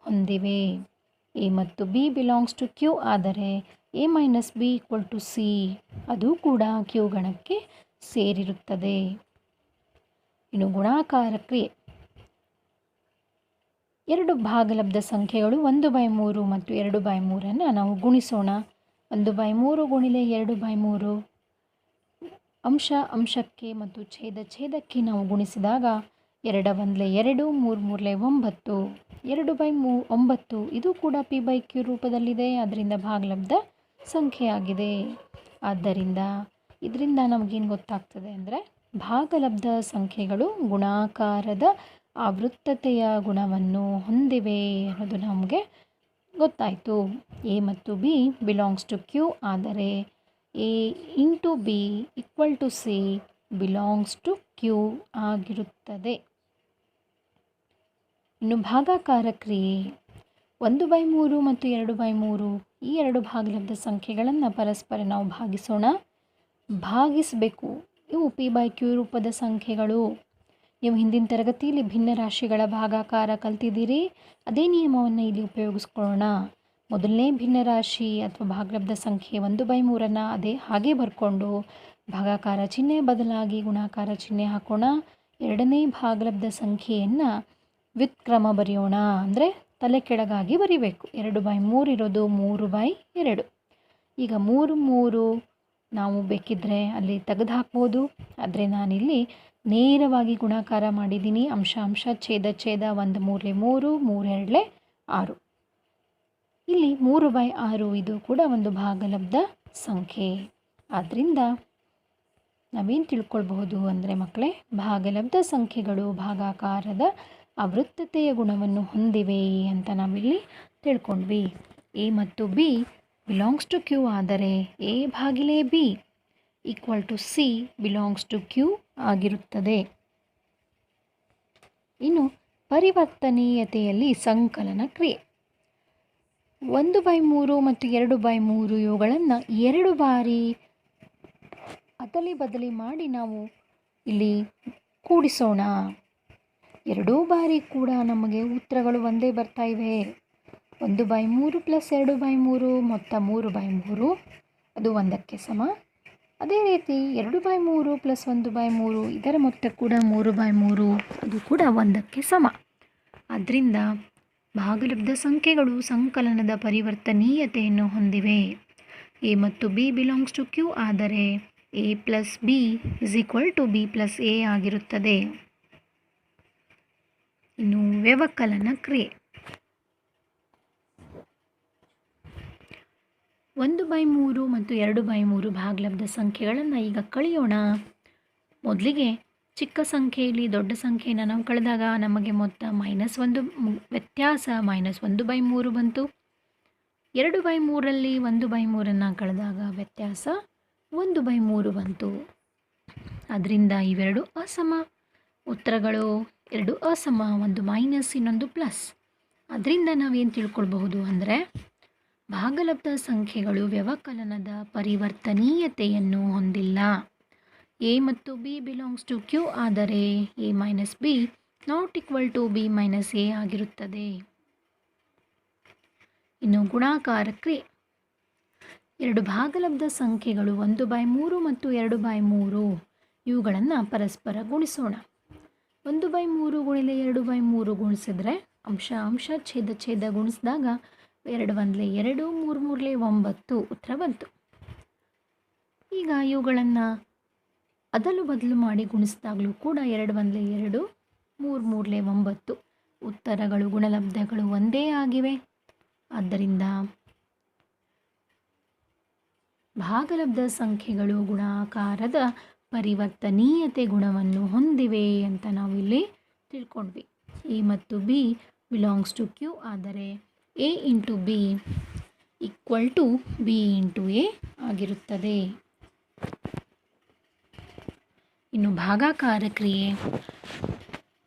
ಹೊಂದಿವೆ. ಎ ಮತ್ತು ಬಿ ಬಿಲಾಂಗ್ಸ್ ಟು ಕ್ಯೂ ಆದರೆ A minus B equal to C ಅದು ಕೂಡ ಕ್ಯೂ ಗಣಕ್ಕೆ ಸೇರಿರುತ್ತದೆ. ಇನ್ನು ಗುಣಾಕಾರ ಕ್ರಿಯೆ, ಎರಡು ಭಾಗಲಬ್ಧ ಸಂಖ್ಯೆಗಳು 1/3 ಮತ್ತು 2/3 ನಾವು ಗುಣಿಸೋಣ. 1/3 ಗುಣಿಲೆ 2/3 ಅಂಶಕ್ಕೆ ಮತ್ತು ಛೇದಕ್ಕೆ ನಾವು ಗುಣಿಸಿದಾಗ 2 × 1 = 2, 3 × 3 = 9. 2/9 ಇದು ಕೂಡ p/q ರೂಪದಲ್ಲಿದೆ. ಅದರಿಂದ ಭಾಗಲಬ್ಧ ಸಂಖ್ಯೆಯಾಗಿದೆ. ಆದ್ದರಿಂದ ಇದರಿಂದ ನಮಗೇನು ಗೊತ್ತಾಗ್ತದೆ ಅಂದರೆ ಭಾಗಲಬ್ಧ ಸಂಖ್ಯೆಗಳು ಗುಣಾಕಾರದ ಆವೃತ್ತತೆಯ ಗುಣವನ್ನು ಹೊಂದಿವೆ ಅನ್ನೋದು ನಮಗೆ ಗೊತ್ತಾಯಿತು. ಎ ಮತ್ತು ಬಿ ಬಿಲಾಂಗ್ಸ್ ಟು ಕ್ಯೂ ಆದರೆ A into B equal to C belongs to Q ಆಗಿರುತ್ತದೆ. ಇನ್ನು ಭಾಗಾಕಾರ ಕ್ರಿಯೆ, 1/3 ಮತ್ತು 2/3 ಈ ಎರಡು ಭಾಗಲಬ್ಧ ಸಂಖ್ಯೆಗಳನ್ನು ಪರಸ್ಪರ ನಾವು ಭಾಗಿಸಬೇಕು. ಇವು p/q ರೂಪದ ಸಂಖ್ಯೆಗಳು. ನೀವು ಹಿಂದಿನ ತರಗತಿಯಲ್ಲಿ ಭಿನ್ನ ರಾಶಿಗಳ ಭಾಗಾಕಾರ ಕಲ್ತಿದ್ದೀರಿ. ಅದೇ ನಿಯಮವನ್ನು ಇಲ್ಲಿ ಉಪಯೋಗಿಸ್ಕೊಳ್ಳೋಣ. ಮೊದಲನೇ ಭಿನ್ನರಾಶಿ ಅಥವಾ ಭಾಗಲಬ್ಧ ಸಂಖ್ಯೆ 1/3 ಅದೇ ಹಾಗೆ ಬರ್ಕೊಂಡು ಭಾಗಾಕಾರ ಚಿಹ್ನೆ ಬದಲಾಗಿ ಗುಣಾಕಾರ ಚಿಹ್ನೆ ಹಾಕೋಣ. ಎರಡನೇ ಭಾಗಲಬ್ಧ ಸಂಖ್ಯೆಯನ್ನು ವ್ಯುತ್ಕ್ರಮ ಬರೆಯೋಣ, ಅಂದರೆ ತಲೆ ಕೆಳಗಾಗಿ ಬರಿಬೇಕು. 2/3 ಇರೋದು 3/2. ಈಗ 3 ನಾವು ಬೇಕಿದ್ದರೆ ಅಲ್ಲಿ ತೆಗೆದು ಹಾಕ್ಬೋದು. ಆದರೆ ನಾನಿಲ್ಲಿ ನೇರವಾಗಿ ಗುಣಾಕಾರ ಮಾಡಿದ್ದೀನಿ. ಅಂಶ ಛೇದ 1 3 3 3 2 6. ಇಲ್ಲಿ 3/6 ಇದು ಕೂಡ ಒಂದು ಭಾಗಲಬ್ಧ ಸಂಖ್ಯೆ. ಆದ್ದರಿಂದ ನಾವೇನು ತಿಳ್ಕೊಳ್ಬಹುದು ಅಂದರೆ ಮಕ್ಕಳೇ, ಭಾಗಲಬ್ಧ ಸಂಖ್ಯೆಗಳು ಭಾಗಾಕಾರದ ಆವೃತ್ತತೆಯ ಗುಣವನ್ನು ಹೊಂದಿವೆ ಅಂತ ನಾವಿಲ್ಲಿ ತಿಳ್ಕೊಂಡ್ವಿ. ಎ ಮತ್ತು ಬಿ ಬಿಲಾಂಗ್ಸ್ ಟು ಕ್ಯೂ ಆದರೆ ಎ ಭಾಗಿಲೆ B equal to C belongs to Q ಆಗಿರುತ್ತದೆ. ಇನ್ನು ಪರಿವರ್ತನೀಯತೆಯಲ್ಲಿ ಸಂಕಲನ ಕ್ರಿಯೆ 1/3 ಮತ್ತು 2/3 ಇವುಗಳನ್ನು 2 ಬಾರಿ ಅದಲಿ ಬದಲಿ ಮಾಡಿ ನಾವು ಇಲ್ಲಿ ಕೂಡಿಸೋಣ. 2 ಬಾರಿ ಕೂಡ ನಮಗೆ ಉತ್ತರಗಳು ಒಂದೇ ಬರ್ತಾ ಇವೆ. 1/3 ಪ್ಲಸ್ 2/3 ಮೊತ್ತ 3/3 ಅದು 1ಕ್ಕೆ ಸಮ. ಅದೇ ರೀತಿ 2/3 ಪ್ಲಸ್ 1/3 ಇದರ ಮೊತ್ತ ಕೂಡ 3/3 ಅದು ಕೂಡ 1ಕ್ಕೆ ಸಮ. ಆದ್ದರಿಂದ ಭಾಗಲಬ್ಧ ಸಂಖ್ಯೆಗಳು ಸಂಕಲನದ ಪರಿವರ್ತನೀಯತೆಯನ್ನು ಹೊಂದಿವೆ. ಎ ಮತ್ತು ಬಿ ಬಿಲಾಂಗ್ಸ್ ಟು ಕ್ಯೂ ಆದರೆ A plus B is equal to B plus A ಆಗಿರುತ್ತದೆ. ಇನ್ನು ವ್ಯವಕಲನ ಕ್ರಿಯೆ 1/3 ಮತ್ತು 2/3 ಭಾಗಲಬ್ಧ ಸಂಖ್ಯೆಗಳನ್ನು ಈಗ ಕಳೆಯೋಣ. ಮೊದಲಿಗೆ ಚಿಕ್ಕ ಸಂಖ್ಯೆಯಲ್ಲಿ ದೊಡ್ಡ ಸಂಖ್ಯೆಯನ್ನು ನಾವು ಕಳೆದಾಗ ನಮಗೆ ಮೊತ್ತ -1 ವ್ಯತ್ಯಾಸ -1/3 ಬಂತು. 2/3ರಲ್ಲಿ 1/3 ಕಳೆದಾಗ ವ್ಯತ್ಯಾಸ 1/3 ಬಂತು. ಅದರಿಂದ ಇವೆರಡು ಅಸಮ ಉತ್ತರಗಳು, ಎರಡು ಅಸಮ, ಒಂದು ಮೈನಸ್ ಇನ್ನೊಂದು ಪ್ಲಸ್. ಅದರಿಂದ ನಾವೇನು ತಿಳ್ಕೊಳ್ಬಹುದು ಅಂದರೆ ಭಾಗಲಬ್ಧ ಸಂಖ್ಯೆಗಳು ವ್ಯವಕಲನದ ಪರಿವರ್ತನೀಯತೆಯನ್ನು ಹೊಂದಿಲ್ಲ. ಎ ಮತ್ತು ಬಿ ಬಿಲಾಂಗ್ಸ್ ಟು ಕ್ಯೂ ಆದರೆ A minus B not equal to B minus A ಆಗಿರುತ್ತದೆ. ಇನ್ನು ಗುಣಾಕಾರ ಕ್ರಿಯೆ 2 ಭಾಗಲಬ್ಧ ಸಂಖ್ಯೆಗಳು 1/3 ಮತ್ತು 2/3 ಇವುಗಳನ್ನು ಪರಸ್ಪರ ಗುಣಿಸೋಣ. 1/3 ಗುಣಿಲೆ 2/3 ಗುಣಿಸಿದ್ರೆ ಅಂಶ ಛೇದ ಗುಣಿಸಿದಾಗ 2 1 2 3 3 9 ಉತ್ತರ ಬಂತು. ಈಗ ಇವುಗಳನ್ನು ಅದಲು ಬದಲು ಮಾಡಿ ಗುಣಿಸಿದಾಗಲೂ ಕೂಡ 2 1 2 3 3 9 ಉತ್ತರಗಳು ಗುಣಲಬ್ಧಗಳು ಒಂದೇ ಆಗಿವೆ. ಆದ್ದರಿಂದ ಭಾಗಲಬ್ಧ ಸಂಖ್ಯೆಗಳು ಗುಣಾಕಾರದ ಪರಿವರ್ತನೀಯತೆ ಗುಣವನ್ನು ಹೊಂದಿವೆ ಅಂತ ನಾವು ಇಲ್ಲಿ ತಿಳ್ಕೊಂಡ್ವಿ. ಎ ಮತ್ತು ಬಿ ಬಿಲಾಂಗ್ಸ್ ಟು ಕ್ಯೂ ಆದರೆ A into B equal to B into A ಆಗಿರುತ್ತದೆ. ಇನ್ನು ಭಾಗಾಕಾರ ಕ್ರಿಯೆ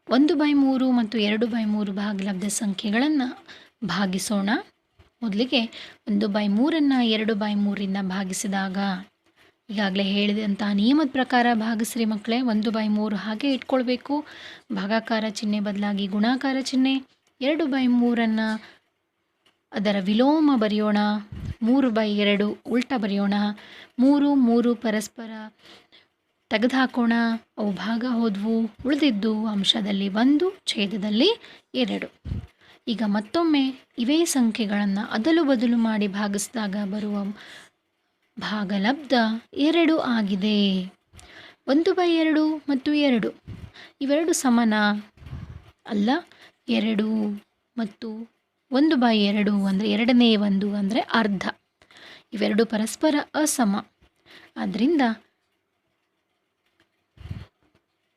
1/3 ಮತ್ತು 2/3 ಭಾಗಲಬ್ಧ ಸಂಖ್ಯೆಗಳನ್ನು ಭಾಗಿಸೋಣ. ಮೊದಲಿಗೆ 1/3 2/3 ಭಾಗಿಸಿದಾಗ ಈಗಾಗಲೇ ಹೇಳಿದಂಥ ನಿಯಮದ ಪ್ರಕಾರ ಭಾಗಿಸ್ರಿ ಮಕ್ಕಳೇ. 1/3 ಹಾಗೆ ಇಟ್ಕೊಳ್ಬೇಕು. ಭಾಗಾಕಾರ ಚಿಹ್ನೆ ಬದಲಾಗಿ ಗುಣಾಕಾರ ಚಿಹ್ನೆ. 2/3 ಅದರ ವಿಲೋಮ ಬರೆಯೋಣ. 3/2 ಉಲ್ಟ ಬರೆಯೋಣ. 3 ಪರಸ್ಪರ ತೆಗೆದುಹಾಕೋಣ. ಅವು ಭಾಗ ಹೋದವು. ಉಳಿದಿದ್ದು ಅಂಶದಲ್ಲಿ 1 ಛೇದದಲ್ಲಿ 2. ಈಗ ಮತ್ತೊಮ್ಮೆ ಇವೇ ಸಂಖ್ಯೆಗಳನ್ನು ಅದಲು ಬದಲು ಮಾಡಿ ಭಾಗಿಸಿದಾಗ ಬರುವ ಭಾಗಲಬ್ಧ 2 ಆಗಿದೆ. 1/2 ಮತ್ತು 2 ಇವೆರಡು ಸಮನ ಅಲ್ಲ. 2 ಮತ್ತು 1/2 ಅಂದರೆ 2ನೇ 1 ಅಂದರೆ ಅರ್ಧ. ಇವೆರಡು ಪರಸ್ಪರ ಅಸಮ. ಆದ್ದರಿಂದ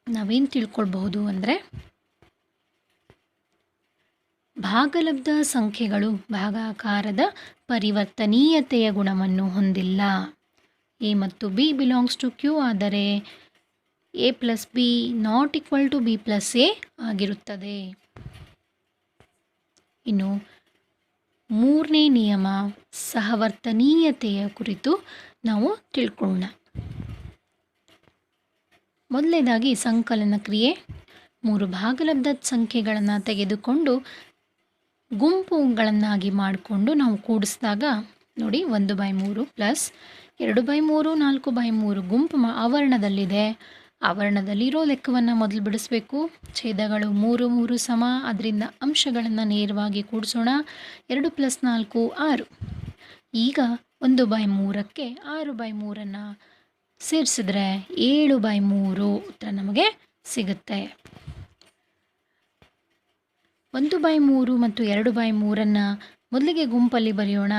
ನಾವೇನು ತಿಳ್ಕೊಳ್ಬಹುದು ಅಂದರೆ ಭಾಗಲಬ್ಧ ಸಂಖ್ಯೆಗಳು ಭಾಗಾಕಾರದ ಪರಿವರ್ತನೀಯತೆಯ ಗುಣವನ್ನು ಹೊಂದಿಲ್ಲ. ಎ ಮತ್ತು ಬಿ ಬಿಲಾಂಗ್ಸ್ ಟು ಕ್ಯೂ ಆದರೆ A plus B not equal to B plus A ಆಗಿರುತ್ತದೆ. ಇನ್ನು ಮೂರನೇ ನಿಯಮ ಸಹವರ್ತನೀಯತೆಯ ಕುರಿತು ನಾವು ತಿಳ್ಕೊಳ್ಳೋಣ. ಮೊದಲನೇದಾಗಿ ಸಂಕಲನ ಕ್ರಿಯೆ 3 ಭಾಗಲಬ್ಧ ಸಂಖ್ಯೆಗಳನ್ನು ತೆಗೆದುಕೊಂಡು ಗುಂಪುಗಳನ್ನಾಗಿ ಮಾಡಿಕೊಂಡು ನಾವು ಕೂಡಿಸಿದಾಗ ನೋಡಿ 1/3 ಪ್ಲಸ್ 2/3 4/3 ಗುಂಪು ಆವರಣದಲ್ಲಿದೆ. ಆವರಣದಲ್ಲಿರೋ ಲೆಕ್ಕವನ್ನು ಮೊದಲು ಬಿಡಿಸಬೇಕು. ಛೇದಗಳು 3 3 ಸಮ. ಅದರಿಂದ ಅಂಶಗಳನ್ನು ನೇರವಾಗಿ ಕೂಡಿಸೋಣ. 2 + 4 6. ಈಗ 1/3ಕ್ಕೆ 6/3 ಸೇರಿಸಿದ್ರೆ 7/3 ಉತ್ತರ ನಮಗೆ ಸಿಗುತ್ತೆ. 1/3 ಮತ್ತು 2/3 ಮೊದಲಿಗೆ ಗುಂಪಲ್ಲಿ ಬರೆಯೋಣ.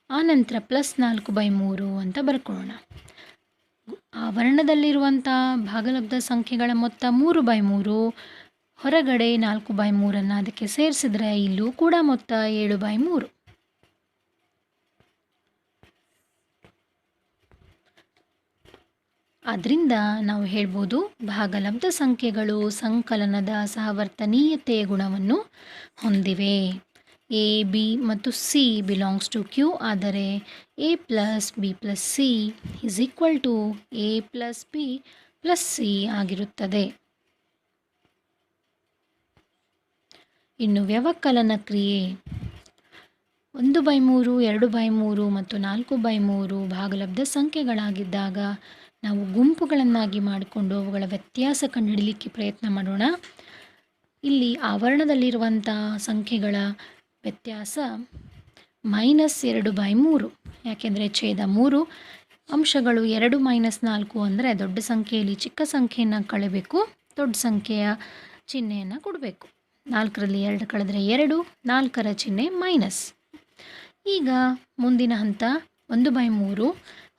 ಆನಂತರ +4/3 ಅಂತ ಬರ್ಕೊಳ್ಳೋಣ. ಆವರಣದಲ್ಲಿರುವಂಥ ಭಾಗಲಬ್ಧ ಸಂಖ್ಯೆಗಳ ಮೊತ್ತ 3/3. ಹೊರಗಡೆ 4/3 ಅದಕ್ಕೆ ಸೇರಿಸಿದ್ರೆ ಇಲ್ಲೂ ಕೂಡ ಮೊತ್ತ 7/3. ಆದ್ದರಿಂದ ನಾವು ಹೇಳ್ಬೋದು ಭಾಗಲಬ್ಧ ಸಂಖ್ಯೆಗಳು ಸಂಕಲನದ ಸಹವರ್ತನೀಯತೆಯ ಗುಣವನ್ನು ಹೊಂದಿವೆ. ಎ ಬಿ ಮತ್ತು ಸಿ ಬಿಲಾಂಗ್ಸ್ ಟು ಕ್ಯೂ ಆದರೆ A plus B plus C is equal to A plus B plus C ಆಗಿರುತ್ತದೆ. ಇನ್ನು ವ್ಯವಕಲನ ಕ್ರಿಯೆ 1/3, 2/3 ಮತ್ತು 4/3 ಭಾಗಲಬ್ಧ ಸಂಖ್ಯೆಗಳಾಗಿದ್ದಾಗ ನಾವು ಗುಂಪುಗಳನ್ನಾಗಿ ಮಾಡಿಕೊಂಡು ಅವುಗಳ ವ್ಯತ್ಯಾಸ ಕಂಡುಹಿಡಲಿಕ್ಕೆ ಪ್ರಯತ್ನ ಮಾಡೋಣ. ಇಲ್ಲಿ ಆವರಣದಲ್ಲಿರುವಂಥ ಸಂಖ್ಯೆಗಳ ವ್ಯತ್ಯಾಸ -2/3, ಯಾಕೆಂದರೆ ಛೇದ 3 ಅಂಶಗಳು 2 - 4 ಅಂದರೆ ದೊಡ್ಡ ಸಂಖ್ಯೆಯಲ್ಲಿ ಚಿಕ್ಕ ಸಂಖ್ಯೆಯನ್ನು ಕಳೆಯಬೇಕು, ದೊಡ್ಡ ಸಂಖ್ಯೆಯ ಚಿಹ್ನೆಯನ್ನು ಕೊಡಬೇಕು. 4ರಲ್ಲಿ 2 ಕಳೆದರೆ 2, 4ರ ಚಿಹ್ನೆ ಮೈನಸ್. ಈಗ ಮುಂದಿನ ಹಂತ 1/3,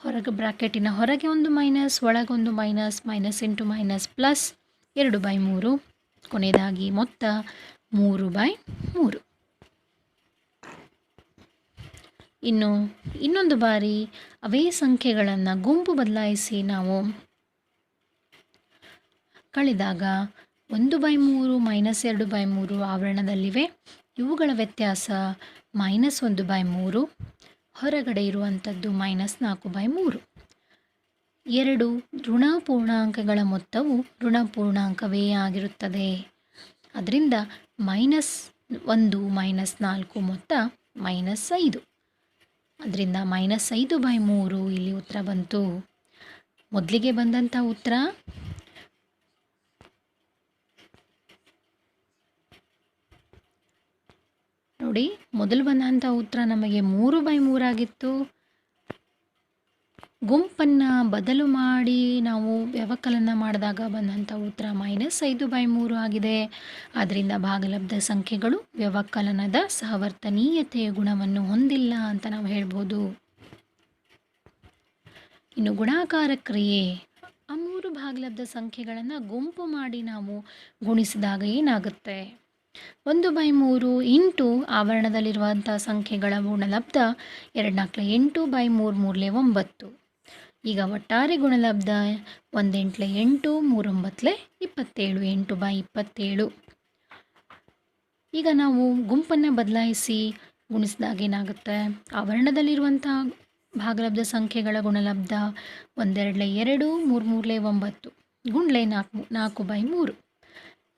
ಹೊರಗೆ ಬ್ರಾಕೆಟಿನ ಹೊರಗೆ ಒಂದು ಮೈನಸ್, ಒಳಗೊಂದು minus, minus into minus plus 2/3, ಕೊನೆಯದಾಗಿ ಮೊತ್ತ 3/3. ಇನ್ನು ಇನ್ನೊಂದು ಬಾರಿ ಅವೇ ಸಂಖ್ಯೆಗಳನ್ನು ಗುಂಪು ಬದಲಾಯಿಸಿ ನಾವು ಕಳೆದಾಗ 1/3 -2/3 ಆವರಣದಲ್ಲಿವೆ. ಇವುಗಳ ವ್ಯತ್ಯಾಸ -1/3, ಹೊರಗಡೆ ಇರುವಂಥದ್ದು -4/3. ಎರಡು ಋಣ ಪೂರ್ಣಾಂಕಗಳ ಮೊತ್ತವು ಋಣ ಪೂರ್ಣಾಂಕವೇ ಆಗಿರುತ್ತದೆ. ಅದರಿಂದ -1 -4 ಮೊತ್ತ -5. ಅದರಿಂದ -5/3 ಇಲ್ಲಿ ಉತ್ತರ ಬಂತು. ಮೊದಲಿಗೆ ಬಂದಂಥ ಉತ್ತರ ನೋಡಿ, ಮೊದಲು ಬಂದಂಥ ಉತ್ತರ ನಮಗೆ 3/3 ಆಗಿತ್ತು. ಗುಂಪನ್ನು ಬದಲು ಮಾಡಿ ನಾವು ವ್ಯವಕಲನ ಮಾಡಿದಾಗ ಬಂದಂಥ ಉತ್ತರ -5/3 ಆಗಿದೆ. ಆದ್ದರಿಂದ ಭಾಗಲಬ್ಧ ಸಂಖ್ಯೆಗಳು ವ್ಯವಕಲನದ ಸಹವರ್ತನೀಯತೆಯ ಗುಣವನ್ನು ಹೊಂದಿಲ್ಲ ಅಂತ ನಾವು ಹೇಳ್ಬೋದು. ಇನ್ನು ಗುಣಾಕಾರ ಕ್ರಿಯೆ, ಆ 3 ಭಾಗಲಬ್ಧ ಸಂಖ್ಯೆಗಳನ್ನು ಗುಂಪು ಮಾಡಿ ನಾವು ಗುಣಿಸಿದಾಗ ಏನಾಗುತ್ತೆ? 1/3 ಇಂಟು ಆವರಣದಲ್ಲಿರುವಂಥ ಸಂಖ್ಯೆಗಳ ಗುಣಲಬ್ಧ 2 4 8 3 3 9. ಈಗ ಒಟ್ಟಾರೆ ಗುಣಲಬ್ಧ 1 8 8 3 9 27, 8/27. ಈಗ ನಾವು ಗುಂಪನ್ನು ಬದಲಾಯಿಸಿ ಗುಣಿಸಿದಾಗ ಏನಾಗುತ್ತೆ? ಆವರಣದಲ್ಲಿರುವಂಥ ಭಾಗಲಬ್ಧ ಸಂಖ್ಯೆಗಳ ಗುಣಲಬ್ಧ 1 2 2 3 3 9 ಗುಂಡ್ಲೆ 4/3.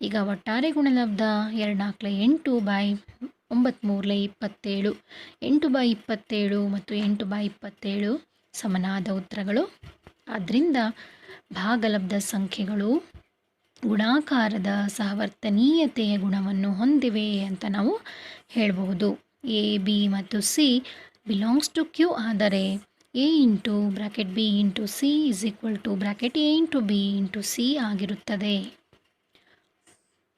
ಈಗ ಒಟ್ಟಾರೆ ಗುಣಲಬ್ಧ 2 4 8 9 3 27, 8/27 ಮತ್ತು 8/27 ಸಮನಾದ ಉತ್ತರಗಳು. ಆದ್ದರಿಂದ ಭಾಗಲಬ್ಧ ಸಂಖ್ಯೆಗಳು ಗುಣಾಕಾರದ ಸಹವರ್ತನೀಯತೆಯ ಗುಣವನ್ನು ಹೊಂದಿವೆ ಅಂತ ನಾವು ಹೇಳಬಹುದು. ಎ ಬಿ ಮತ್ತು ಸಿ ಬಿಲಾಂಗ್ಸ್ ಟು ಕ್ಯೂ ಆದರೆ A into bracket B into C is equal to bracket A into B into C ಆಗಿರುತ್ತದೆ.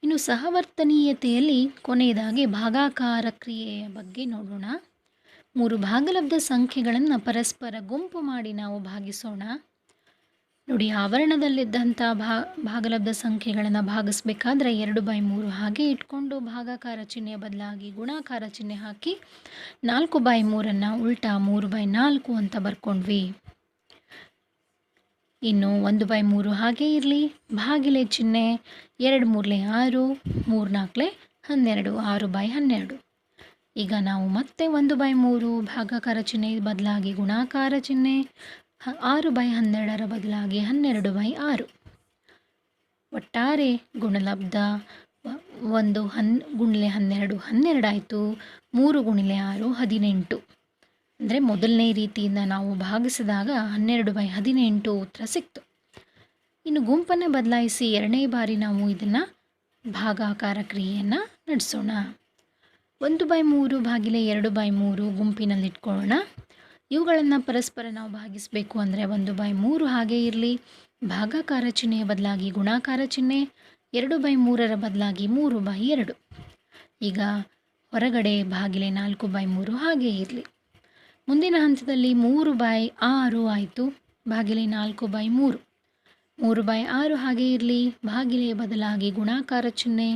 ಇನ್ನು ಸಹವರ್ತನೀಯತೆಯಲ್ಲಿ ಕೊನೆಯದಾಗಿ ಭಾಗಾಕಾರ ಕ್ರಿಯೆಯ ಬಗ್ಗೆ ನೋಡೋಣ. 3 ಭಾಗಲಬ್ಧ ಸಂಖ್ಯೆಗಳನ್ನು ಪರಸ್ಪರ ಗುಂಪು ಮಾಡಿ ನಾವು ಭಾಗಿಸೋಣ. ನೋಡಿ, ಆವರಣದಲ್ಲಿದ್ದಂಥ ಭಾಗಲಬ್ಧ ಸಂಖ್ಯೆಗಳನ್ನು ಭಾಗಿಸ್ಬೇಕಾದ್ರೆ 2/3 ಹಾಗೆ ಇಟ್ಕೊಂಡು ಭಾಗಾಕಾರ ಚಿಹ್ನೆಯ ಬದಲಾಗಿ ಗುಣಾಕಾರ ಚಿಹ್ನೆ ಹಾಕಿ 4/3 ಉಲ್ಟಾ 3/4 ಅಂತ ಬರ್ಕೊಂಡ್ವಿ. ಇನ್ನು 1/3 ಹಾಗೆ ಇರಲಿ, ಭಾಗಿಲೆ ಚಿಹ್ನೆ 2 3 6, 3 4 12, 6/12. ಈಗ ನಾವು ಮತ್ತೆ 1/3 ಭಾಗಾಕಾರ ಚಿಹ್ನೆ ಬದಲಾಗಿ ಗುಣಾಕಾರ ಚಿಹ್ನೆ 6/12 ಬದಲಾಗಿ 12/6. ಒಟ್ಟಾರೆ ಗುಣಲಬ್ಧ 1 ಗುಣಿಲೆ 12 12 ಆಯಿತು. 3 ಗುಣಿಲೆ 6 18. ಅಂದರೆ ಮೊದಲನೇ ರೀತಿಯಿಂದ ನಾವು ಭಾಗಿಸಿದಾಗ 12/18 ಉತ್ತರ ಸಿಕ್ತು. ಇನ್ನು ಗುಂಪನ್ನು ಬದಲಾಯಿಸಿ ಎರಡನೇ ಬಾರಿ ನಾವು ಇದನ್ನು ಭಾಗಾಕಾರ ಕ್ರಿಯೆಯನ್ನು ನಡೆಸೋಣ. 1/3 ಭಾಗಿಲೆ 2/3 ಗುಂಪಿನಲ್ಲಿಟ್ಕೊಳ್ಳೋಣ. ಇವುಗಳನ್ನು ಪರಸ್ಪರ ನಾವು ಭಾಗಿಸಬೇಕು ಅಂದರೆ 1/3 ಹಾಗೆ ಇರಲಿ, ಭಾಗಾಕಾರ ಚಿಹ್ನೆಯ ಬದಲಾಗಿ ಗುಣಾಕಾರ ಚಿಹ್ನೆ 2/3 ಬದಲಾಗಿ 3/2. ಈಗ ಹೊರಗಡೆ ಭಾಗಿಲೆ 4/3 ಹಾಗೆ ಇರಲಿ. ಮುಂದಿನ ಹಂತದಲ್ಲಿ 3/6 ಆಯಿತು, ಭಾಗಿಲೆ 4/3. 3/6 ಹಾಗೆ ಇರಲಿ, ಭಾಗಿಲೆ ಬದಲಾಗಿ ಗುಣಾಕಾರ ಚಿಹ್ನೆ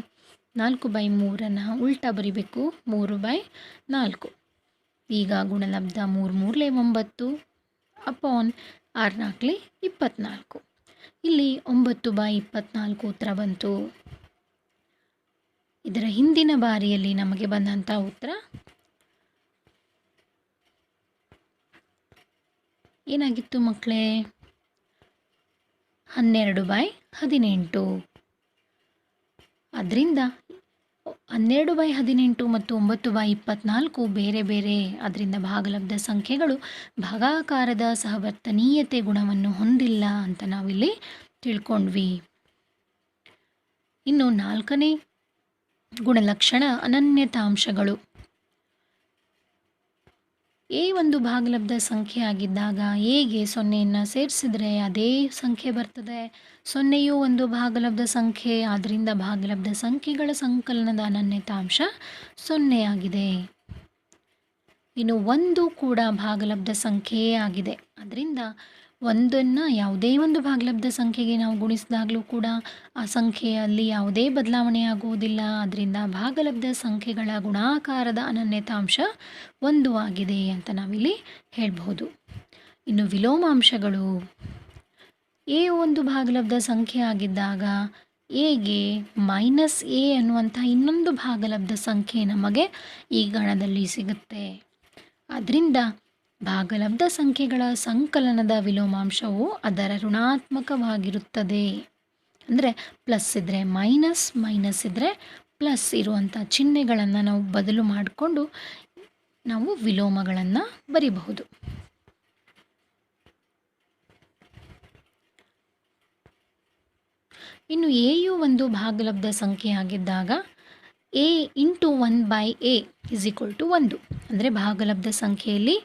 4/3 ಉಲ್ಟಾ ಬರಿಬೇಕು 3/4. ಈಗ ಗುಣಲಬ್ಧ 3 3 9 ಅಪಾನ್ 6 4 24. ಇಲ್ಲಿ 9/24 ಉತ್ತರ ಬಂತು. ಇದರ ಹಿಂದಿನ ಬಾರಿಯಲ್ಲಿ ನಮಗೆ ಬಂದಂಥ ಉತ್ತರ ಏನಾಗಿತ್ತು ಮಕ್ಕಳೇ? 12/18. ಅದರಿಂದ 12/18 ಮತ್ತು 9/24 ಬೇರೆ ಬೇರೆ, ಅದರಿಂದ ಭಾಗಲಬ್ಧ ಸಂಖ್ಯೆಗಳು ಭಾಗಾಕಾರದ ಸಹವರ್ತನೀಯತೆ ಗುಣವನ್ನು ಹೊಂದಿಲ್ಲ ಅಂತ ನಾವಿಲ್ಲಿ ತಿಳ್ಕೊಂಡ್ವಿ. ಇನ್ನು 4ನೇ ಗುಣಲಕ್ಷಣ ಅನನ್ಯತಾಂಶಗಳು. ಎ ಒಂದು ಭಾಗಲಬ್ಧ ಸಂಖ್ಯೆ ಆಗಿದ್ದಾಗ ಎಗೆ 0ಯನ್ನು ಸೇರಿಸಿದರೆ ಅದೇ ಸಂಖ್ಯೆ ಬರ್ತದೆ. 0ಯು ಒಂದು ಭಾಗಲಬ್ಧ ಸಂಖ್ಯೆ, ಆದ್ದರಿಂದ ಭಾಗಲಬ್ಧ ಸಂಖ್ಯೆಗಳ ಸಂಕಲನದ ಅನನ್ಯತಾಂಶ 0 ಆಗಿದೆ. ಇನ್ನು 1 ಕೂಡ ಭಾಗಲಬ್ಧ ಸಂಖ್ಯೆಯೇ ಆಗಿದೆ. ಅದರಿಂದ 1ನ್ನು ಯಾವುದೇ ಒಂದು ಭಾಗಲಬ್ಧ ಸಂಖ್ಯೆಗೆ ನಾವು ಗುಣಿಸಿದಾಗಲೂ ಕೂಡ ಆ ಸಂಖ್ಯೆಯಲ್ಲಿ ಯಾವುದೇ ಬದಲಾವಣೆ ಆಗುವುದಿಲ್ಲ. ಅದರಿಂದ ಭಾಗಲಬ್ಧ ಸಂಖ್ಯೆಗಳ ಗುಣಾಕಾರದ ಅನನ್ಯತಾಂಶ 1 ಆಗಿದೆ ಅಂತ ನಾವಿಲ್ಲಿ ಹೇಳಬಹುದು. ಇನ್ನು ವಿಲೋಮಾಂಶಗಳು. ಎ ಒಂದು ಭಾಗಲಬ್ಧ ಸಂಖ್ಯೆ ಆಗಿದ್ದಾಗ ಎಗೆ -a ಅನ್ನುವಂಥ ಇನ್ನೊಂದು ಭಾಗಲಬ್ಧ ಸಂಖ್ಯೆ ನಮಗೆ ಈ ಗಣದಲ್ಲಿ ಸಿಗುತ್ತೆ. ಆದ್ದರಿಂದ ಭಾಗಲಬ್ಧ ಸಂಖ್ಯೆಗಳ ಸಂಕಲನದ ವಿಲೋಮಾಂಶವು ಅದರ ಋಣಾತ್ಮಕವಾಗಿರುತ್ತದೆ. ಅಂದರೆ ಪ್ಲಸ್ ಇದ್ದರೆ ಮೈನಸ್, ಮೈನಸ್ ಇದ್ದರೆ ಪ್ಲಸ್ ಇರುವಂಥ ಚಿಹ್ನೆಗಳನ್ನು ನಾವು ಬದಲು ಮಾಡಿಕೊಂಡು ನಾವು ವಿಲೋಮಗಳನ್ನು ಬರಿಬಹುದು. ಇನ್ನು ಎಯು ಒಂದು ಭಾಗಲಬ್ಧ ಸಂಖ್ಯೆ ಆಗಿದ್ದಾಗ a × 1/a = 1. ಅಂದರೆ ಭಾಗಲಬ್ಧ ಸಂಖ್ಯೆಯಲ್ಲಿ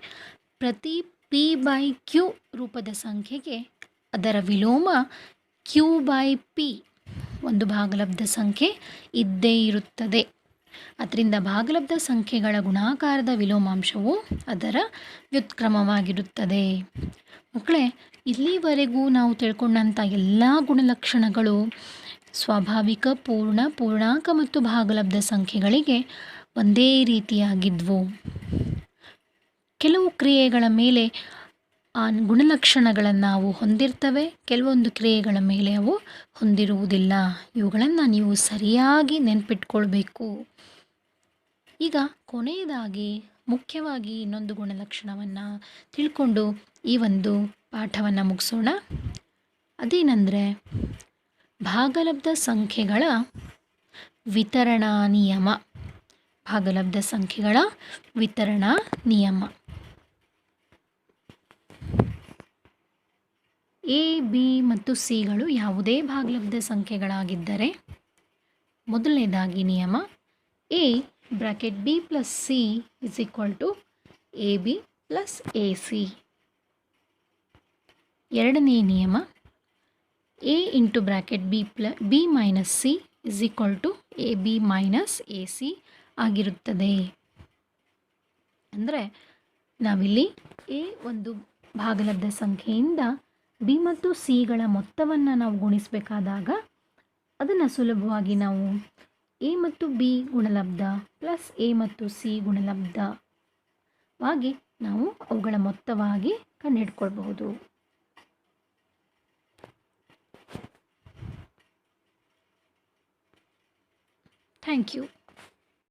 ಪ್ರತಿ p/q ರೂಪದ ಸಂಖ್ಯೆಗೆ ಅದರ ವಿಲೋಮ q/p ಒಂದು ಭಾಗಲಬ್ಧ ಸಂಖ್ಯೆ ಇದ್ದೇ ಇರುತ್ತದೆ. ಅದರಿಂದ ಭಾಗಲಬ್ಧ ಸಂಖ್ಯೆಗಳ ಗುಣಾಕಾರದ ವಿಲೋಮಾಂಶವು ಅದರ ವ್ಯುತ್ಕ್ರಮವಾಗಿರುತ್ತದೆ. ಮಕ್ಕಳೇ, ಇಲ್ಲಿವರೆಗೂ ನಾವು ತಿಳ್ಕೊಂಡಂಥ ಎಲ್ಲ ಗುಣಲಕ್ಷಣಗಳು ಸ್ವಾಭಾವಿಕ, ಪೂರ್ಣ, ಪೂರ್ಣಾಂಕ ಮತ್ತು ಭಾಗಲಬ್ಧ ಸಂಖ್ಯೆಗಳಿಗೆ ಒಂದೇ ರೀತಿಯಾಗಿದ್ವು. ಕೆಲವು ಕ್ರಿಯೆಗಳ ಮೇಲೆ ಆ ಗುಣಲಕ್ಷಣಗಳನ್ನು ಅವು ಹೊಂದಿರ್ತವೆ, ಕೆಲವೊಂದು ಕ್ರಿಯೆಗಳ ಮೇಲೆ ಅವು ಹೊಂದಿರುವುದಿಲ್ಲ. ಇವುಗಳನ್ನು ನೀವು ಸರಿಯಾಗಿ ನೆನಪಿಟ್ಕೊಳ್ಬೇಕು. ಈಗ ಕೊನೆಯದಾಗಿ ಮುಖ್ಯವಾಗಿ ಇನ್ನೊಂದು ಗುಣಲಕ್ಷಣವನ್ನು ತಿಳ್ಕೊಂಡು ಈ ಒಂದು ಪಾಠವನ್ನು ಮುಗಿಸೋಣ. ಅದೇನೆಂದರೆ ಭಾಗಲಬ್ಧ ಸಂಖ್ಯೆಗಳ ವಿತರಣಾ ನಿಯಮ. ಭಾಗಲಬ್ಧ ಸಂಖ್ಯೆಗಳ ವಿತರಣಾ ನಿಯಮ. ಎ, ಬಿ ಮತ್ತು ಸಿಗಳು ಯಾವುದೇ ಭಾಗಲಬ್ಧ ಸಂಖ್ಯೆಗಳಾಗಿದ್ದರೆ ಮೊದಲನೇದಾಗಿ ನಿಯಮ a (b + c = ab + ac). ಎರಡನೇ ನಿಯಮ a (b - c = ab - ac ಆಗಿರುತ್ತದೆ. ಅಂದರೆ ನಾವಿಲ್ಲಿ a ಒಂದು ಭಾಗಲಬ್ಧ ಸಂಖ್ಯೆಯಿಂದ b ಮತ್ತು cಗಳ ಮೊತ್ತವನ್ನು ನಾವು ಗುಣಿಸಬೇಕಾದಾಗ ಅದನ್ನು ಸುಲಭವಾಗಿ ನಾವು a ಮತ್ತು b ಗುಣಲಬ್ಧ ಪ್ಲಸ್ a ಮತ್ತು c ಗುಣಲಬ್ಧವಾಗಿ ನಾವು ಅವುಗಳ ಮೊತ್ತವಾಗಿ ಕಂಡುಹಿಡ್ಕೊಳ್ಬಹುದು. Thank you.